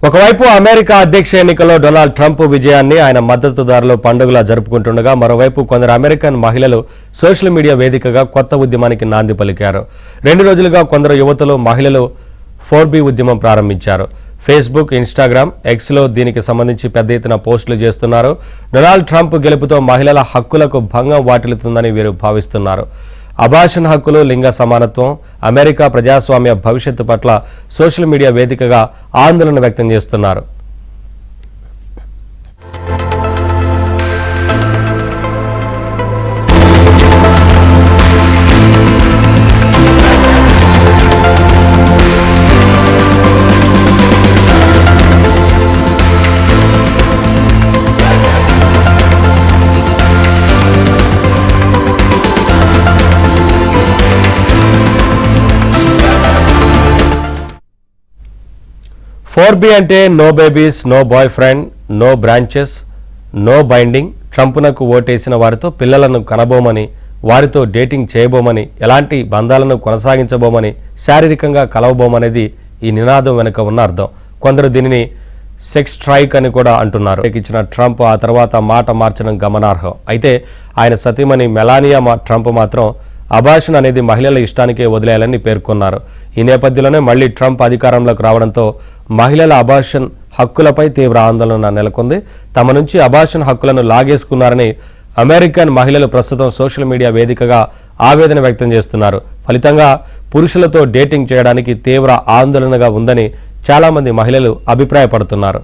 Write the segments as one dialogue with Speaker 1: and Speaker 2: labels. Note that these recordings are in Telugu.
Speaker 1: ఒకవైపు అమెరికా అధ్యక్ష ఎన్నికల్లో డొనాల్డ్ ట్రంప్ విజయాన్ని ఆయన మద్దతుదారులు పండుగలా జరుపుకుంటుండగా మరోవైపు కొందరు అమెరికన్ మహిళలు సోషల్ మీడియా వేదికగా కొత్త ఉద్యమానికి నాంది పలికారు. 2 రోజులుగా కొందరు యువతులు మహిళలు 4B ఉద్యమం ప్రారంభించారు. ఫేస్బుక్, ఇన్స్టాగ్రామ్, ఎక్స్లో దీనికి సంబంధించి పెద్ద ఎత్తున పోస్టులు చేస్తున్నారు. డొనాల్డ్ ట్రంప్ గెలుపుతో మహిళల హక్కులకు భంగం వాటిల్లుతుందని వీరు భావిస్తున్నారు. అబార్షన్ హక్కులు, లింగ సమానత్వం, అమెరికా ప్రజాస్వామ్య భవిష్యత్తు పట్ల సోషల్ మీడియా వేదికగా ఆందోళన వ్యక్తం చేస్తున్నారు. "4B అంటే no babies, no boyfriend, no branches, no binding. ట్రంప్నకు ఓటేసిన వారితో పిల్లలను కనబోమని, వారితో డేటింగ్ చేయబోమని, ఎలాంటి బంధాలను కొనసాగించబోమని, శారీరకంగా కలవబోమనేది ఈ నినాదం వెనుక ఉన్న అర్థం. కొందరు దీనిని సెక్స్ స్ట్రైక్ అని కూడా అంటున్నారు. ఇచ్చిన ట్రంప్ ఆ తర్వాత మాట మార్చడం గమనార్హం. అయితే ఆయన సతీమణి మెలానియా ట్రంప్ మాత్రం అబార్షన్ అనేది మహిళల ఇష్టానికే వదిలేయాలని పేర్కొన్నారు. ఈ నేపథ్యంలోనే మళ్లీ ట్రంప్ అధికారంలోకి రావడంతో మహిళల అబార్షన్ హక్కులపై తీవ్ర ఆందోళన నెలకొంది. తమ నుంచి అబార్షన్ హక్కులను లాగేసుకున్నారని అమెరికన్ మహిళలు ప్రస్తుతం సోషల్ మీడియా వేదికగా ఆవేదన వ్యక్తం చేస్తున్నారు. ఫలితంగా పురుషులతో డేటింగ్ చేయడానికి తీవ్ర ఆందోళనగా ఉందని చాలామంది మహిళలు అభిప్రాయపడుతున్నారు.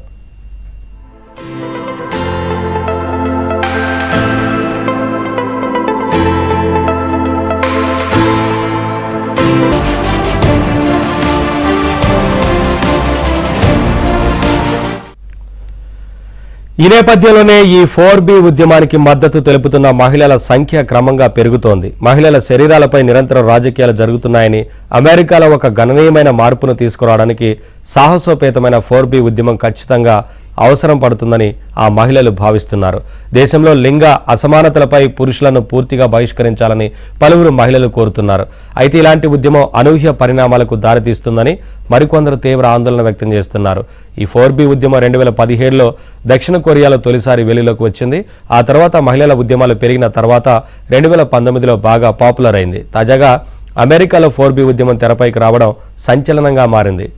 Speaker 1: ఈ నేపథ్యంలోనే ఈ 4B ఉద్యమానికి మద్దతు తెలుపుతున్న మహిళల సంఖ్య క్రమంగా పెరుగుతోంది. మహిళల శరీరాలపై నిరంతరం రాజకీయాలు జరుగుతున్నాయని, అమెరికాలో ఒక గణనీయమైన మార్పును తీసుకురావడానికి సాహసోపేతమైన 4B ఉద్యమం ఖచ్చితంగా అవసరం పడుతుందని ఆ మహిళలు భావిస్తున్నారు. దేశంలో లింగ అసమానతలపై పురుషులను పూర్తిగా బహిష్కరించాలని పలువురు మహిళలు కోరుతున్నారు. అయితే ఇలాంటి ఉద్యమం అనూహ్య పరిణామాలకు దారితీస్తుందని మరికొందరు తీవ్ర ఆందోళన వ్యక్తం చేస్తున్నారు. ఈ 4B ఉద్యమం 2017లో దక్షిణ కొరియాలో తొలిసారి వెలుగులోకి వచ్చింది. ఆ తర్వాత మహిళల ఉద్యమాలు పెరిగిన తర్వాత 2019లో బాగా పాపులర్ అయింది. తాజాగా అమెరికాలో 4B ఉద్యమం తెరపైకి రావడం సంచలనంగా మారింది.